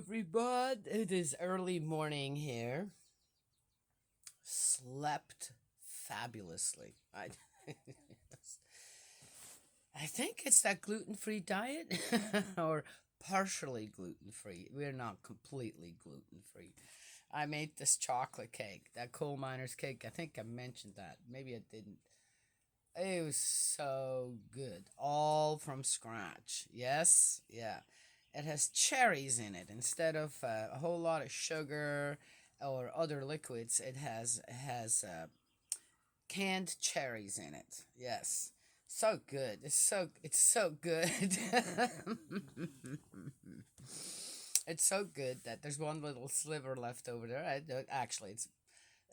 everyone. It is early morning here. Slept fabulously. I think it's that gluten-free diet or partially gluten-free. We're not completely gluten-free. I made this chocolate cake, that coal miner's cake. I think I mentioned that. Maybe I didn't. It was so good. All from scratch. Yes, yeah. It has cherries in it instead of a whole lot of sugar or other liquids. It has canned cherries in it. Yes. So good. It's so good. It's so good that there's one little sliver left over there. Actually, it's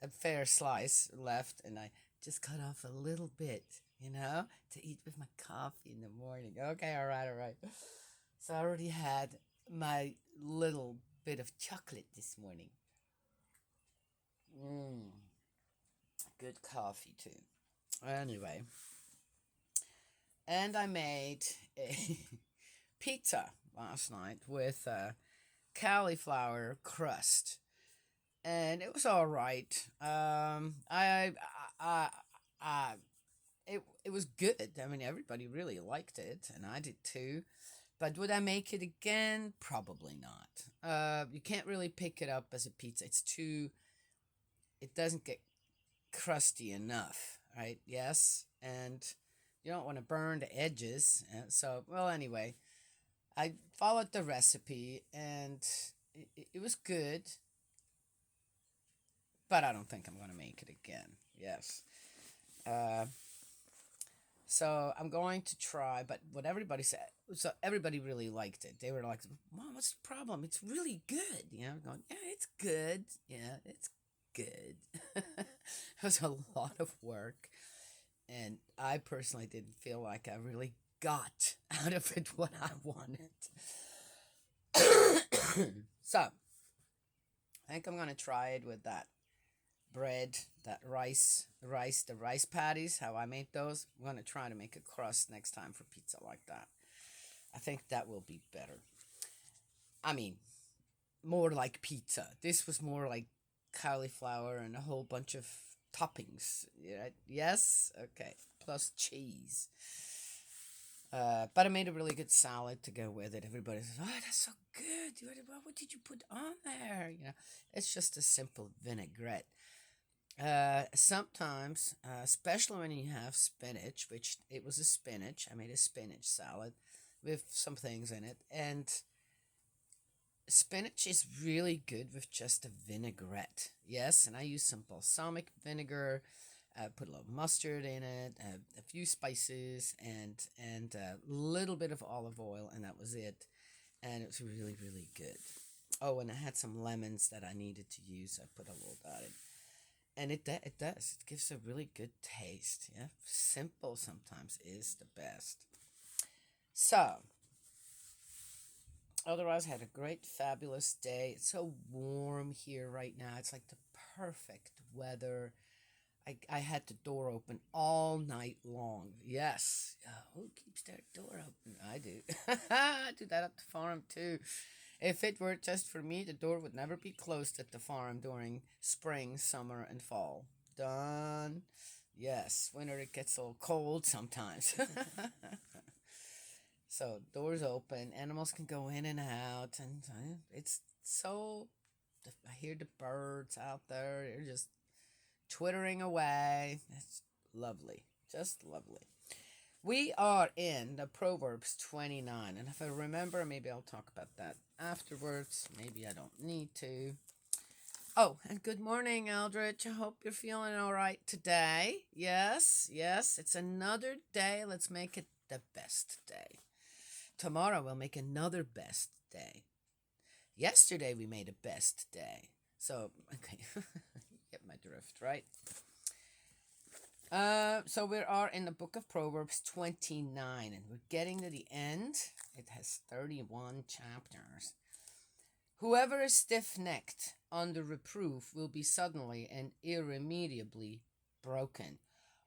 a fair slice left, and I just cut off a little bit, to eat with my coffee in the morning. Okay, all right. So I already had my little bit of chocolate this morning. Mmm, good coffee too. Anyway, and I made a pizza last night with a cauliflower crust, and it was all right. I, I it was good. I mean, everybody really liked it, and I did too. But would I make it again? Probably not. You can't really pick it up as a pizza. It's too. It doesn't get crusty enough, right? Yes, and you don't want to burn the edges. So, well, anyway, I followed the recipe, and it was good. But I don't think I'm going to make it again. Yes. Uh, So I'm going to try, but what everybody said, so everybody really liked it. They were like, "Mom, what's the problem? It's really good." Going, "Yeah, it's good. Yeah, it's good." It was a lot of work, and I personally didn't feel like I really got out of it what I wanted. So I think I'm gonna try it with that bread, that the rice patties, how I made those. I'm going to try to make a crust next time for pizza like that. I think that will be better. I mean, more like pizza. This was more like cauliflower and a whole bunch of toppings. Yeah, yes? Okay. Plus cheese. But I made a really good salad to go with it. Everybody says, "Oh, that's so good. What did you put on there?" It's just a simple vinaigrette. Sometimes, especially when you have spinach, which it was a spinach. I made a spinach salad with some things in it, and spinach is really good with just a vinaigrette. Yes, and I use some balsamic vinegar. Put a little mustard in it, a few spices, and a little bit of olive oil, and that was it. And it was really really good. Oh, and I had some lemons that I needed to use. I put a little dot in. And it does. It gives a really good taste. Yeah, simple sometimes is the best. So, otherwise, I had a great, fabulous day. It's so warm here right now. It's like the perfect weather. I had the door open all night long. Yes. Who keeps their door open? I do. I do that at the farm too. If it were just for me, the door would never be closed at the farm during spring, summer, and fall. Done. Yes, winter it gets a little cold sometimes. So doors open, animals can go in and out, and it's so. I hear the birds out there. They're just twittering away. It's lovely, just lovely. We are in the Proverbs 29, and if I remember, maybe I'll talk about that afterwards. Maybe I don't need to. Oh, and good morning, Eldridge. I hope you're feeling all right today. Yes, yes, it's another day. Let's make it the best day. Tomorrow we'll make another best day. Yesterday we made a best day. So, okay, get my drift, right? So we are in the book of Proverbs 29, and we're getting to the end. It has 31 chapters. Whoever is stiff-necked under reproof will be suddenly and irremediably broken.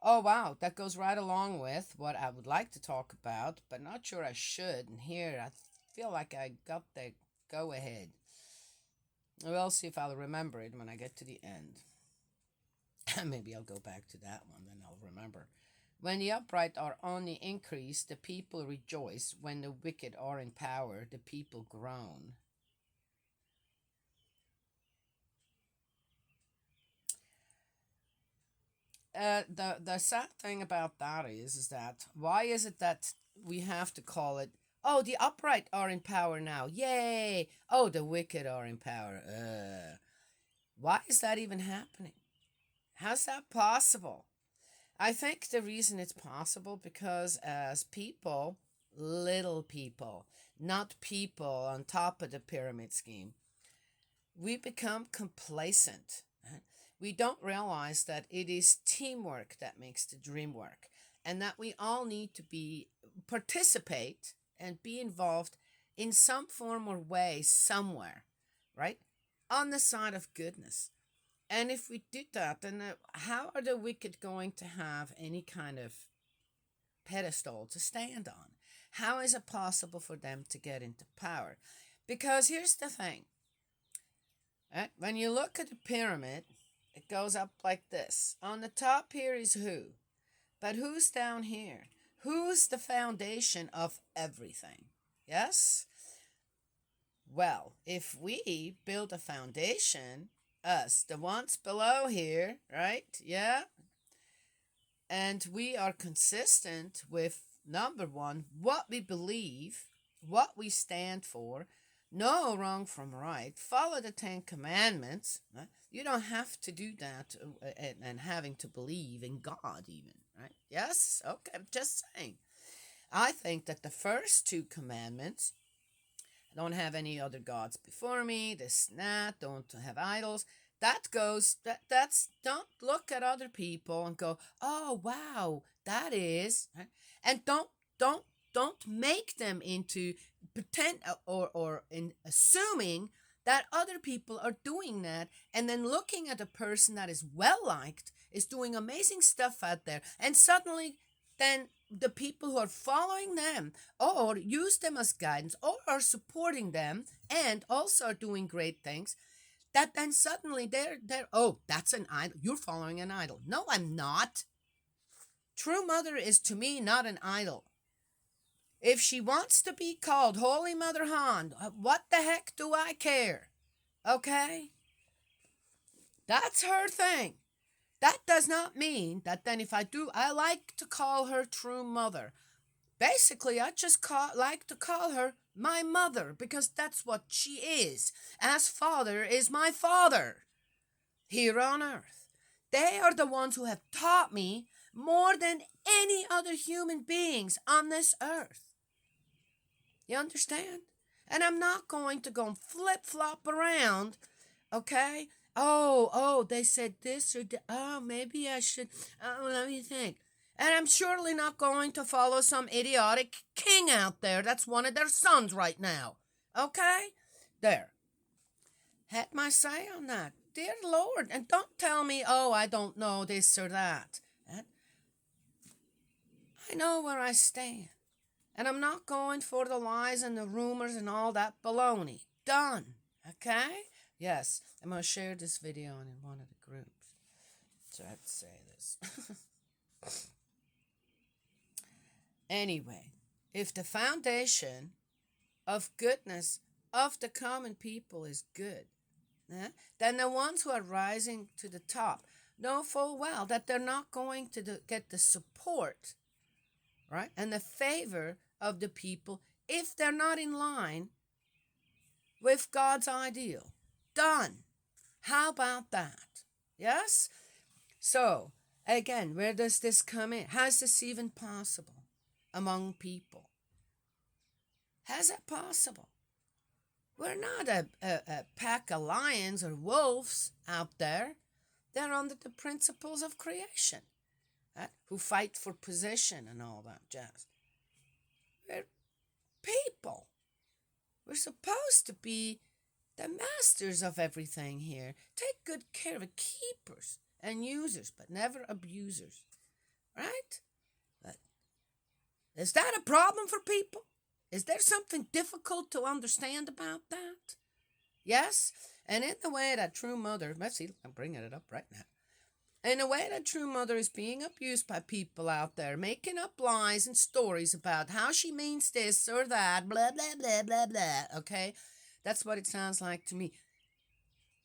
Oh, wow, that goes right along with what I would like to talk about, but not sure I should. And here I feel like I got the go-ahead. We'll see if I'll remember it when I get to the end. Maybe I'll go back to that one, then I'll remember. When the upright are on the increase, the people rejoice. When the wicked are in power, the people groan. The sad thing about that is that why is it that we have to call it? Oh, the upright are in power now! Yay! Oh, the wicked are in power. Why is that even happening? How's that possible? I think the reason it's possible because as people, little people, not people on top of the pyramid scheme, we become complacent. We don't realize that it is teamwork that makes the dream work, and that we all need to be participate and be involved in some form or way somewhere, right? On the side of goodness. And if we do that, then how are the wicked going to have any kind of pedestal to stand on? How is it possible for them to get into power? Because here's the thing, right? When you look at the pyramid, it goes up like this. On the top here is who? But who's down here? Who's the foundation of everything? Yes? Well, if we build a foundation, us, the ones below here, right? Yeah? And we are consistent with number one, what we believe, what we stand for, know wrong from right, follow the 10 Commandments. Right? You don't have to do that and having to believe in God, even, right? Yes? Okay, I'm just saying. I think that the first 2 commandments, don't have any other gods before me, this, that, don't have idols. That's don't look at other people and go, oh wow, that is, right? And don't don't make them into pretend or in assuming that other people are doing that, and then looking at a person that is well liked, is doing amazing stuff out there, and suddenly then the people who are following them or use them as guidance or are supporting them and also are doing great things, that then suddenly they're oh, that's an idol, you're following an idol. No, I'm not. True mother is to me not an idol. If she wants to be called Holy Mother Han, what the heck do I care? Okay? That's her thing. That does not mean that then if I do, I like to call her True Mother. Basically, I just like to call her my mother because that's what she is, as Father is my Father here on earth. They are the ones who have taught me more than any other human beings on this earth. You understand? And I'm not going to go and flip-flop around, okay? Oh, they said this or that. Oh, maybe I should. Oh, let me think. And I'm surely not going to follow some idiotic king out there that's one of their sons right now. Okay? There. Had my say on that. Dear Lord. And don't tell me, oh, I don't know this or that. I know where I stand. And I'm not going for the lies and the rumors and all that baloney. Done. Okay? Yes, I'm going to share this video in one of the groups. So I have to say this. Anyway, if the foundation of goodness of the common people is good, then the ones who are rising to the top know full well that they're not going to get the support, right, and the favor of the people if they're not in line with God's ideal. Done. How about that? Yes? So, again, where does this come in? How is this even possible among people? How's that possible? We're not a pack of lions or wolves out there. They're under the principles of creation, right? Who fight for position and all that jazz. We're people. We're supposed to be the masters of everything here. Take good care of it. Keepers and users, but never abusers. Right? But is that a problem for people? Is there something difficult to understand about that? Yes? And in the way that true mother, let's see, I'm bringing it up right now. In a way that true mother is being abused by people out there, making up lies and stories about how she means this or that, blah, blah, blah, blah, blah, okay? That's what it sounds like to me.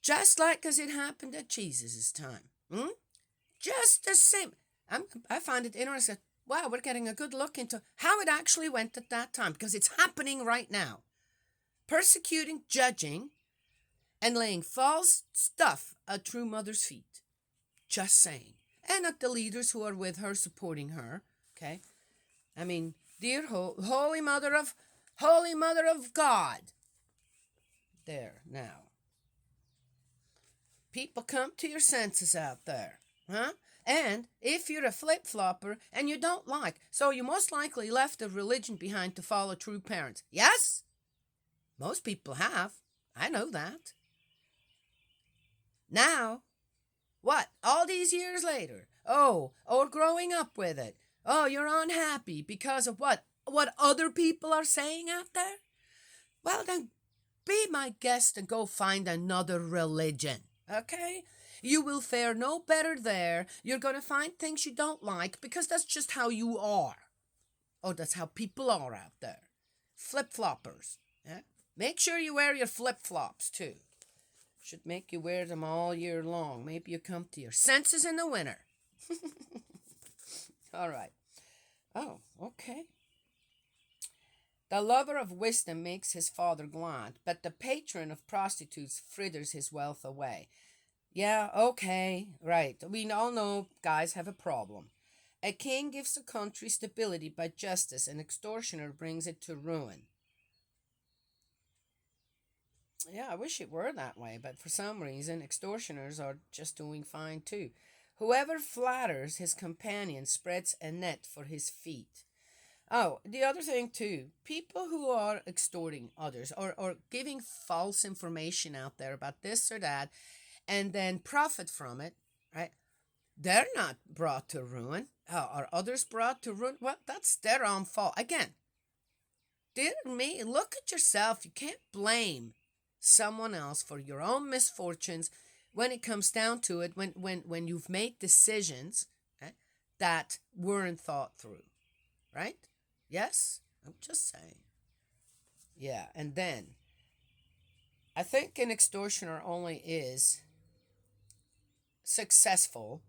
Just like as it happened at Jesus' time. Hmm? Just the same. I find it interesting. Wow, we're getting a good look into how it actually went at that time because it's happening right now. Persecuting, judging, and laying false stuff at true mother's feet. Just saying. And at the leaders who are with her, supporting her. Okay? I mean, dear Holy Mother of God. There, now. People, come to your senses out there. Huh? And if you're a flip-flopper and you don't like, so you most likely left a religion behind to follow true parents. Yes? Most people have. I know that. Now, what? All these years later? Oh, or growing up with it. Oh, you're unhappy because of what? What other people are saying out there? Well, then be my guest and go find another religion. Okay? You will fare no better there. You're going to find things you don't like because that's just how you are. Oh, that's how people are out there. Flip-floppers. Yeah? Make sure you wear your flip-flops too. Should make you wear them all year long. Maybe you come to your senses in the winter. All right. Oh, okay. The lover of wisdom makes his father glad, but the patron of prostitutes fritters his wealth away. Yeah, okay, right. We all know guys have a problem. A king gives a country stability by justice, an extortioner brings it to ruin. Yeah, I wish it were that way, but for some reason, extortioners are just doing fine too. Whoever flatters his companion spreads a net for his feet. Oh, the other thing too, people who are extorting others or giving false information out there about this or that and then profit from it, right? They're not brought to ruin. Are others brought to ruin? Well, that's their own fault. Again, dear me, look at yourself. You can't blame someone else for your own misfortunes when it comes down to it, when you've made decisions, right, that weren't thought through, right? Yes? I'm just saying. Yeah, and then I think an extortioner only is successful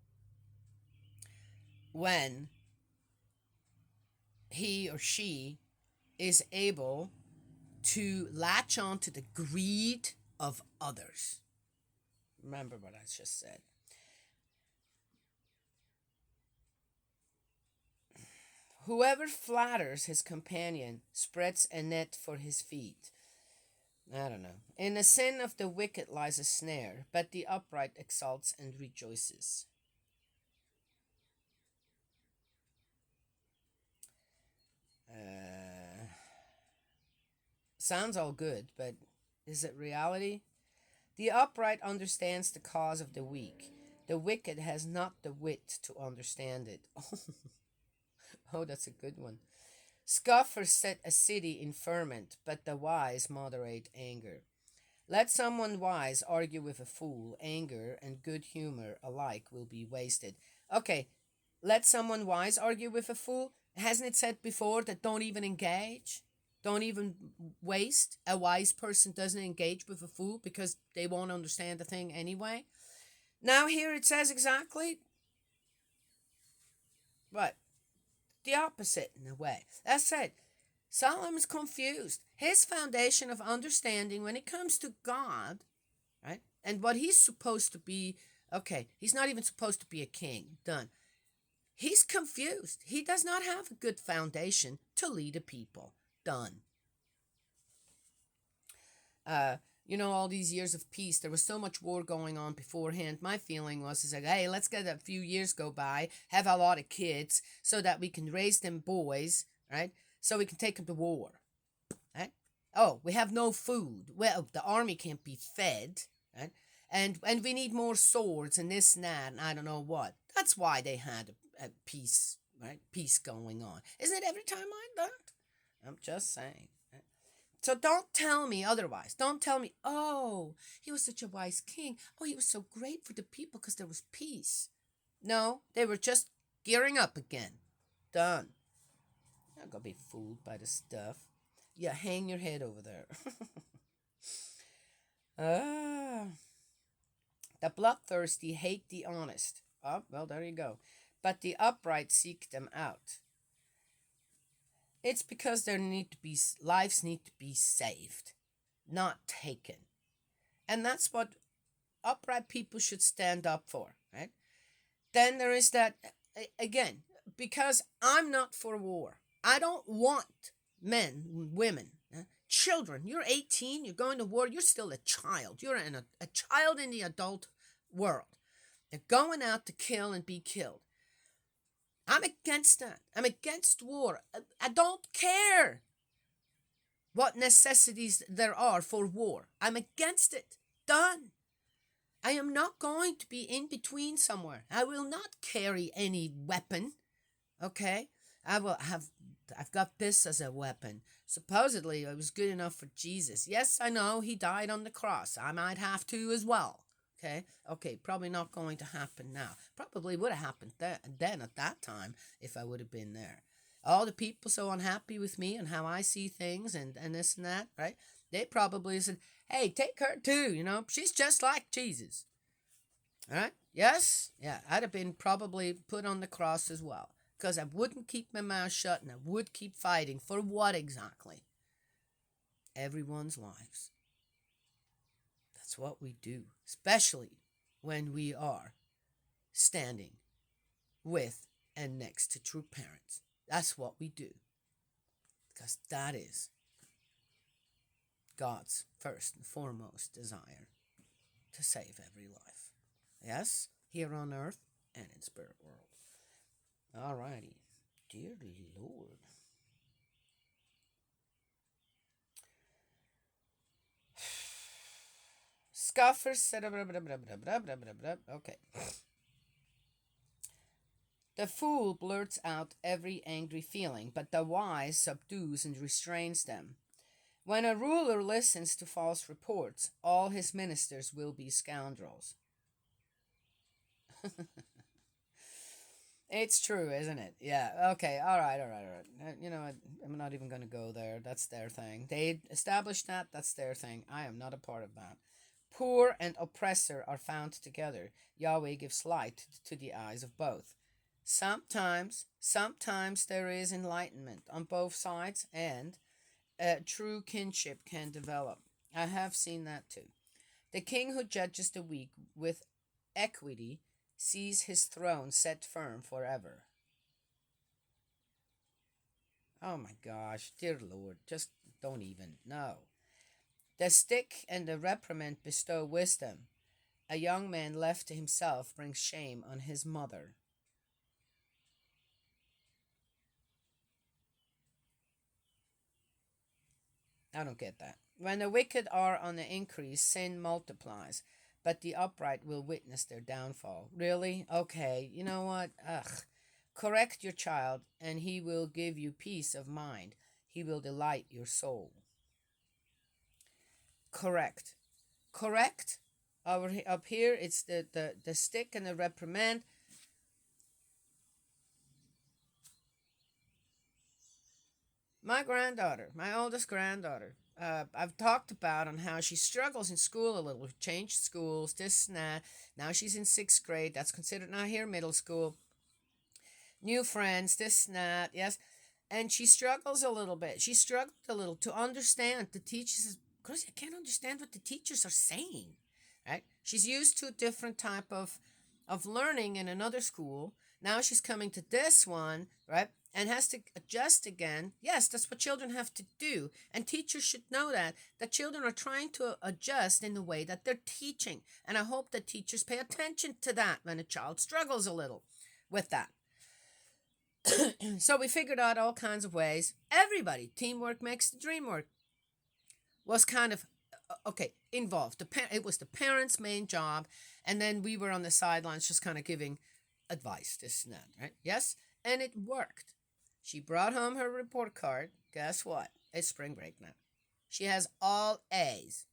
when he or she is able to latch on to the greed of others. Remember what I just said. Whoever flatters his companion spreads a net for his feet. I don't know. In the sin of the wicked lies a snare, but the upright exalts and rejoices. Sounds all good, but is it reality? The upright understands the cause of the weak. The wicked has not the wit to understand it. Oh, that's a good one. Scoffers set a city in ferment, but the wise moderate anger. Let someone wise argue with a fool. Anger and good humor alike will be wasted. Okay, let someone wise argue with a fool. Hasn't it said before that don't even engage? Don't even waste. A wise person doesn't engage with a fool because they won't understand the thing anyway. Now here it says exactly what? The opposite in a way. That said, Solomon's confused. His foundation of understanding when it comes to God, right? And what he's supposed to be, okay, he's not even supposed to be a king. Done. He's confused. He does not have a good foundation to lead a people. Done. All these years of peace, there was so much war going on beforehand. My feeling was, is like, hey, let's get a few years go by, have a lot of kids, so that we can raise them boys, right? So we can take them to war, right? Oh, we have no food. Well, the army can't be fed, right? And we need more swords and this and that, and I don't know what. That's why they had a peace, right? Peace going on. Isn't it every time like that? I'm just saying. So don't tell me otherwise. Don't tell me, oh, he was such a wise king. Oh, he was so great for the people because there was peace. No, they were just gearing up again. Done. I'm not gonna be fooled by the stuff. Yeah, hang your head over there. ah, the bloodthirsty hate the honest. Oh, well, there you go. But the upright seek them out. It's because there need to be lives need to be saved, not taken. And that's what upright people should stand up for, right? Then there is that again, because I'm not for war. I don't want men, women, children. You're 18, you're going to war, you're still a child. You're a child in the adult world. They're going out to kill and be killed. I'm against that. I'm against war. I don't care what necessities there are for war. I'm against it. Done. I am not going to be in between somewhere. I will not carry any weapon. Okay? I've got this as a weapon. Supposedly it was good enough for Jesus. Yes, I know he died on the cross. I might have to as well. Okay, probably not going to happen now. Probably would have happened then at that time if I would have been there. All the people so unhappy with me and how I see things and this and that, right? They probably said, hey, take her too, she's just like Jesus. All right? Yes? Yeah, I'd have been probably put on the cross as well. Because I wouldn't keep my mouth shut and I would keep fighting. For what exactly? Everyone's lives. That's what we do, especially when we are standing with and next to true parents. That's what we do. Because that is God's first and foremost desire, to save every life. Yes, here on earth and in spirit world. Alrighty. Dear Lord. Scoffers said, okay. The fool blurts out every angry feeling, but the wise subdues and restrains them. When a ruler listens to false reports, all his ministers will be scoundrels. It's true, isn't it? Yeah. Okay. All right. You know, I'm not even going to go there. That's their thing. They established that. That's their thing. I am not a part of that. Poor and oppressor are found together. Yahweh gives light to the eyes of both. Sometimes there is enlightenment on both sides, and true kinship can develop. I have seen that too. The king who judges the weak with equity sees his throne set firm forever. Oh my gosh, dear Lord, just don't even. No. The stick and the reprimand bestow wisdom. A young man left to himself brings shame on his mother. I don't get that. When the wicked are on the increase, sin multiplies, but the upright will witness their downfall. Really? Okay, you know what? Ugh. Correct your child, and he will give you peace of mind. He will delight your soul. Correct. Correct? Up here, it's the stick and the reprimand. My granddaughter, my oldest granddaughter, I've talked about on how she struggles in school a little. We've changed schools, this and that. Now she's in sixth grade. That's considered now here middle school. New friends, this and that. Yes, and she struggles a little bit. She struggled a little to understand the teachers. Because I can't understand what the teachers are saying. Right? She's used to a different type of learning in another school. Now she's coming to this one, right? And has to adjust again. Yes, that's what children have to do. And teachers should know that children are trying to adjust in the way that they're teaching. And I hope that teachers pay attention to that when a child struggles a little with that. So we figured out all kinds of ways. Everybody, teamwork makes the dream work, was kind of okay involved. It was the parents' main job, and then we were on the sidelines just kind of giving advice, this and that, right? Yes, and it worked. She brought home her report card. Guess what? It's spring break now. She has all A's.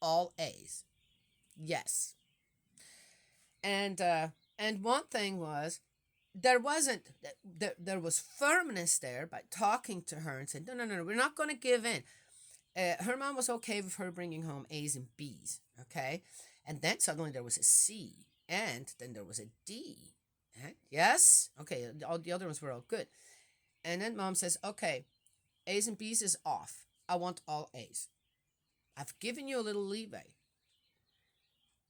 All A's. Yes. And one thing was, there wasn't there was firmness there by talking to her and saying, no, no, no, we're not going to give in. Her mom was okay with her bringing home A's and B's, okay? And then suddenly there was a C, and then there was a D. Yes? Okay, all the other ones were all good. And then mom says, okay, A's and B's is off. I want all A's. I've given you a little leeway.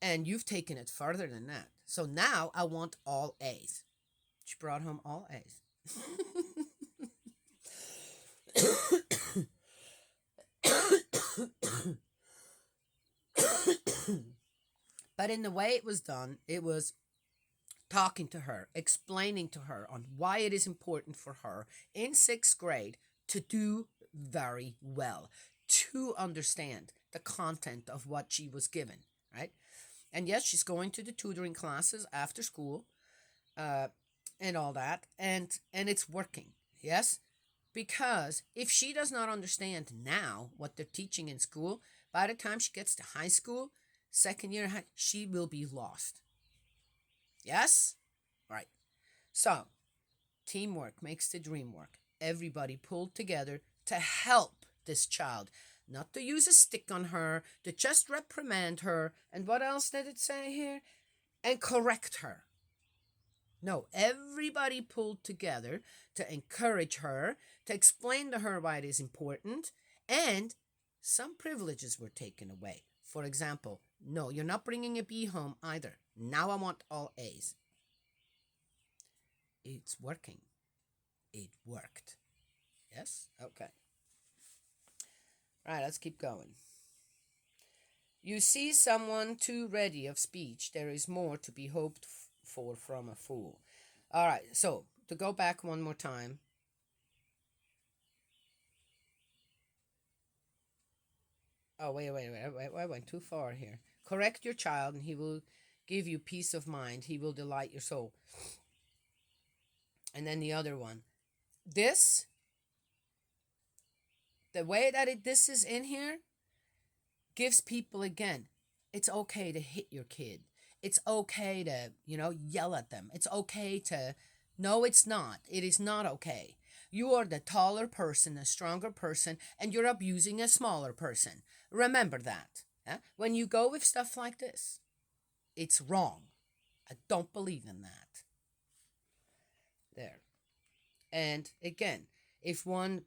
And you've taken it further than that. So now I want all A's. She brought home all A's. But in the way it was done, it was talking to her, explaining to her on why it is important for her in sixth grade to do very well, to understand the content of what she was given, right? And yes, she's going to the tutoring classes after school, and all that, and it's working. Yes, because if she does not understand now what they're teaching in school, by the time she gets to high school, second year, she will be lost. Yes? Right. So, teamwork makes the dream work. Everybody pulled together to help this child. Not to use a stick on her, to just reprimand her. And what else did it say here? And correct her. No, everybody pulled together to encourage her, to explain to her why it is important, and some privileges were taken away. For example, no, you're not bringing a B home either. Now I want all A's. It's working. It worked. Yes? Okay. Right, let's keep going. You see someone too ready of speech, there is more to be hoped for from a fool. All right, so to go back one more time. Oh, wait, I went too far here. Correct your child, and he will give you peace of mind. He will delight your soul. And then the other one. This, the way that this is in here, gives people, again, it's okay to hit your kid. It's okay to, yell at them. It's okay to, no, it's not. It is not okay. You are the taller person, a stronger person, and you're abusing a smaller person. Remember that. When you go with stuff like this, it's wrong. I don't believe in that. There. And again, if one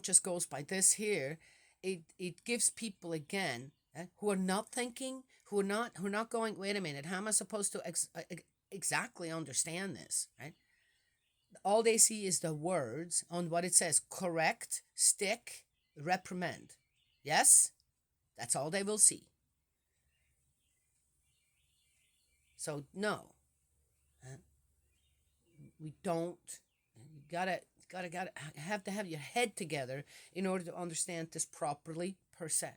just goes by this here, it gives people, again, who are not thinking, who are not going, wait a minute, how am I supposed to exactly understand this, right? All they see is the words on what it says: correct, stick, reprimand. Yes? That's all they will see. So no, we don't. You gotta have to have your head together in order to understand this properly, per se.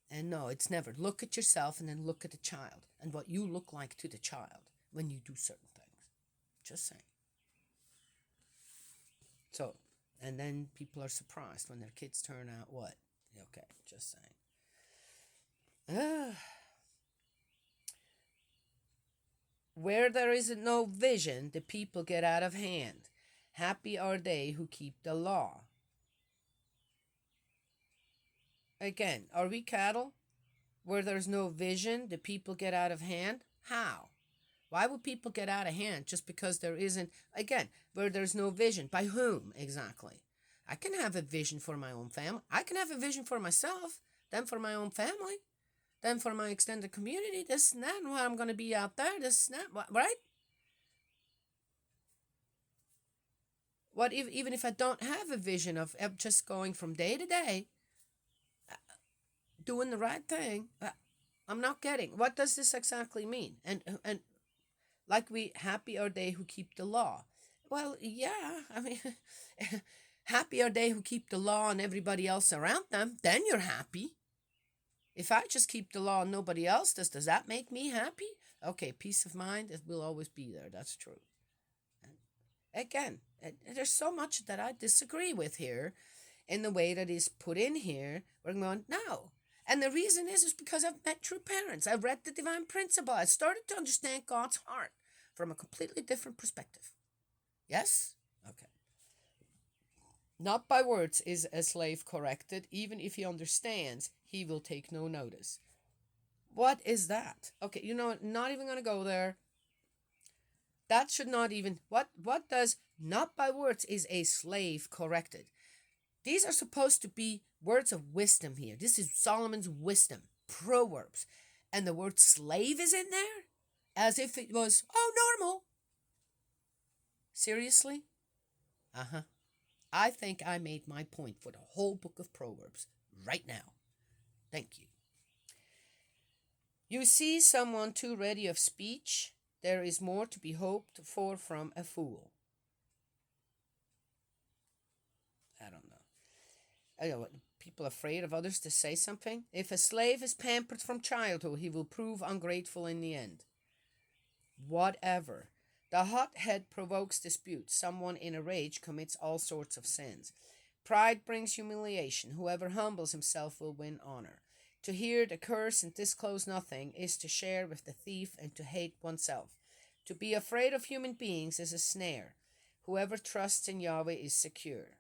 And no, it's never look at yourself and then look at the child and what you look like to the child when you do certain things. Just saying. So, and then people are surprised when their kids turn out what? Okay, just saying. Where there is no vision, the people get out of hand. Happy are they who keep the law. Again, are we cattle? Where there's no vision, the people get out of hand? How? Why would people get out of hand just because there isn't, again, where there's no vision? By whom exactly? I can have a vision for my own family. I can have a vision for myself, then for my own family, then for my extended community, this and that, and what I'm going to be out there, this and that, right? What if, even if I don't have a vision of just going from day to day, doing the right thing, I'm not getting, what does this exactly mean? And like, happy are they who keep the law. Well, yeah, I mean, happy are they who keep the law and everybody else around them. Then you're happy. If I just keep the law and nobody else does that make me happy? Okay, peace of mind, it will always be there. That's true. And again, there's so much that I disagree with here. in the way that is put in here, we're going, no. And the reason is because I've met true parents. I've read the divine principle. I started to understand God's heart from a completely different perspective. Yes? Okay. Not by words is a slave corrected. Even if he understands, he will take no notice. What is that? Okay, you know what? Not even going to go there. That should not even. What does not by words is a slave corrected? These are supposed to be words of wisdom here. This is Solomon's wisdom, Proverbs. And the word slave is in there as if it was, oh, normal. Seriously? Uh huh. I think I made my point for the whole book of Proverbs right now. Thank you. You see someone too ready of speech, there is more to be hoped for from a fool. I don't know. I know what people afraid of others to say something. If a slave is pampered from childhood, he will prove ungrateful in the end. Whatever. The hot head provokes dispute. Someone in a rage commits all sorts of sins. Pride brings humiliation. Whoever humbles himself will win honor. To hear the curse and disclose nothing is to share with the thief and to hate oneself. To be afraid of human beings is a snare. Whoever trusts in Yahweh is secure.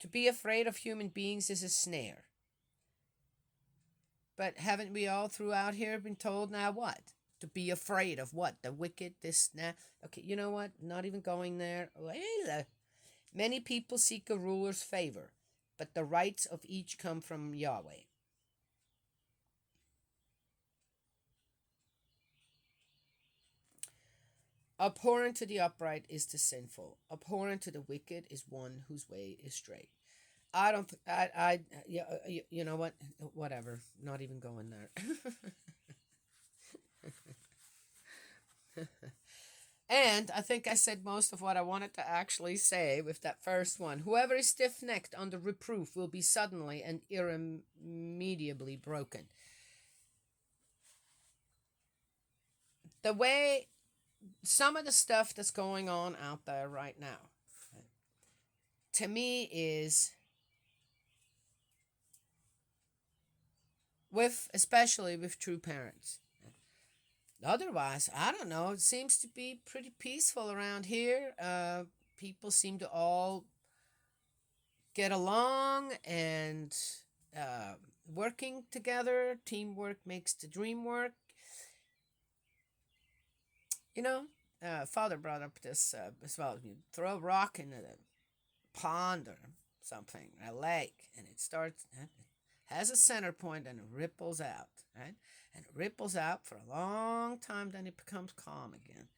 To be afraid of human beings is a snare. But haven't we all throughout here been told now what? To be afraid of what? The wicked, this, that. Okay, you know what? Not even going there. Many people seek a ruler's favor, but the rights of each come from Yahweh. Abhorrent to the upright is the sinful. Abhorrent to the wicked is one whose way is straight. I don't. Yeah. You know what? Whatever. Not even going there. And I think I said most of what I wanted to actually say with that first one. Whoever is stiff-necked under reproof will be suddenly and irremediably broken. The way some of the stuff that's going on out there right now, to me, is especially with true parents. Otherwise, I don't know. It seems to be pretty peaceful around here. People seem to all get along and working together. Teamwork makes the dream work. You know, Father brought up this as well. You throw a rock into the pond or something, a lake, and it starts, it has a center point and it ripples out, right? And it ripples out for a long time, then it becomes calm again.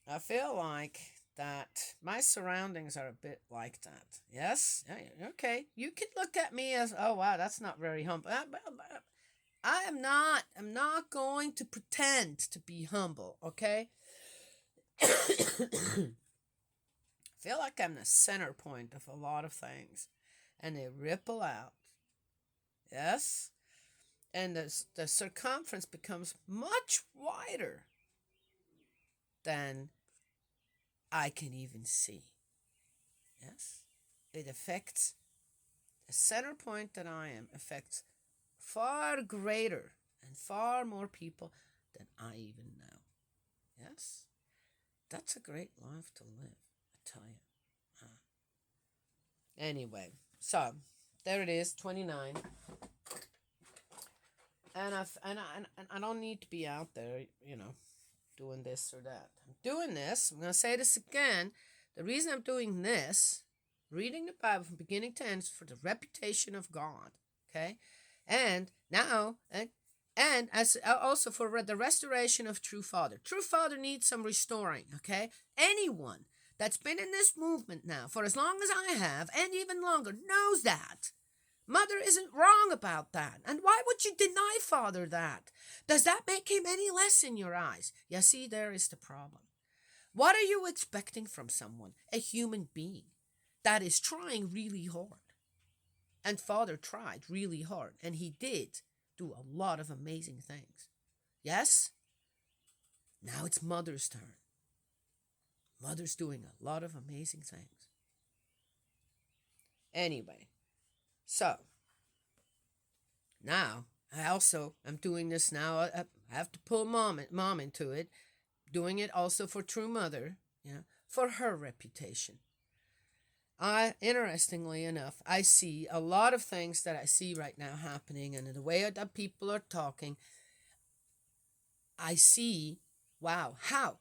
I feel like that my surroundings are a bit like that. Yes? Okay. You can look at me as, oh, wow, that's not very humble. I'm not going to pretend to be humble, okay? I feel like I'm the center point of a lot of things. And they ripple out. Yes? And the circumference becomes much wider than I can even see. Yes? It affects the center point that I am, affects far greater and far more people than I even know. Yes? That's a great life to live, I tell you. Anyway, so there it is, 29. And I don't need to be out there, doing this or that. I'm doing this. I'm going to say this again. The reason I'm doing this, reading the Bible from beginning to end, is for the reputation of God. Okay? And now, and as also for the restoration of true father. True father needs some restoring. Okay? Anyone that's been in this movement now for as long as I have, and even longer, knows that. Mother isn't wrong about that. And why would you deny father that? Does that make him any less in your eyes? You see, there is the problem. What are you expecting from someone, a human being, that is trying really hard? And father tried really hard, and he did do a lot of amazing things. Yes? Now it's mother's turn. Mother's doing a lot of amazing things. Anyway, so now I also am doing this now. I have to pull mom into it. Doing it also for True Mother, for her reputation. Interestingly enough, I see a lot of things that I see right now happening, and the way that people are talking, I see, wow, how?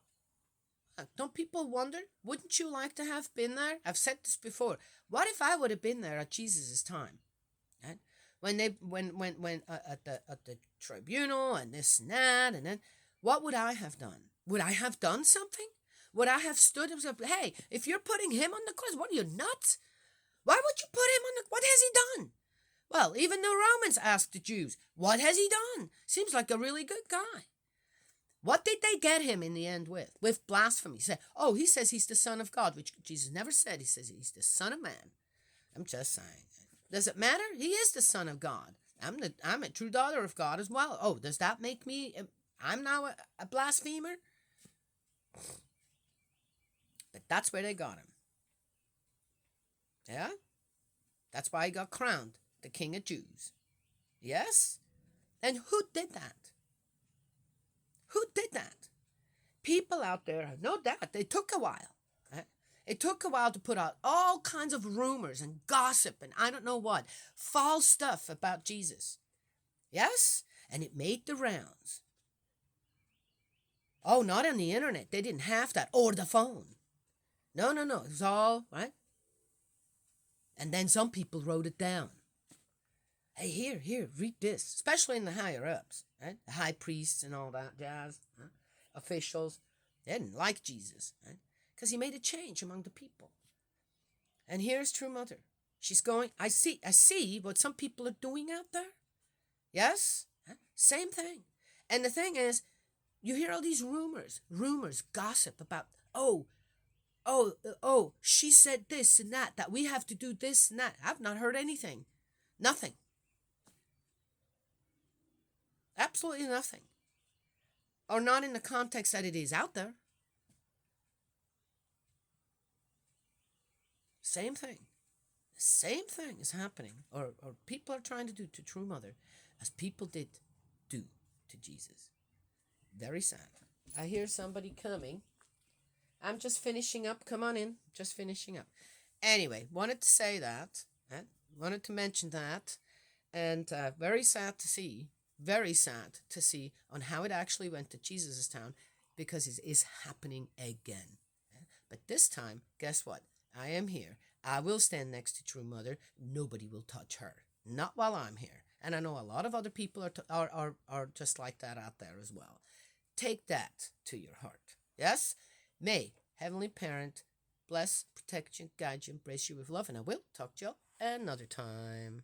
Don't people wonder? Wouldn't you like to have been there? I've said this before. What if I would have been there at Jesus' time? Right? When at the tribunal and this and that, and then what would I have done? Would I have done something? Would I have stood and said, "Hey, if you're putting him on the cross, what are you nuts? Why would you put him on the? What has he done?" Well, even the Romans asked the Jews, "What has he done? Seems like a really good guy." What did they get him in the end with? With blasphemy. Say, "Oh, he says he's the Son of God," which Jesus never said. He says he's the Son of Man. I'm just saying. Does it matter? He is the Son of God. I'm a true daughter of God as well. Oh, does that make me? I'm now a blasphemer. But that's where they got him. Yeah, that's why he got crowned the King of Jews. Yes, and who did that? Who did that? People out there, no doubt, they took a while. Right? It took a while to put out all kinds of rumors and gossip and I don't know what, false stuff about Jesus. Yes? And it made the rounds. Oh, not on the internet. They didn't have that. Or the phone. No. It was all, right? And then some people wrote it down. Hey, here, read this. Especially in the higher ups, right? The high priests and all that jazz. Huh? Officials. They didn't like Jesus, right? Because he made a change among the people. And here's True Mother. She's going, I see what some people are doing out there. Yes? Huh? Same thing. And the thing is, you hear all these rumors, gossip about, oh, she said this and that we have to do this and that. I've not heard anything. Nothing. Absolutely nothing. Or not in the context that it is out there. Same thing. The same thing is happening, or people are trying to do to True Mother as people did do to Jesus. Very sad. I hear somebody coming. I'm just finishing up. Come on in. Just finishing up. Anyway, wanted to say that. Wanted to mention that. And very sad to see. Very sad to see on how it actually went to Jesus' town because it is happening again. But this time, guess what? I am here. I will stand next to True Mother. Nobody will touch her. Not while I'm here. And I know a lot of other people are just like that out there as well. Take that to your heart. Yes? May Heavenly Parent bless, protect you, guide you, embrace you with love. And I will talk to you another time.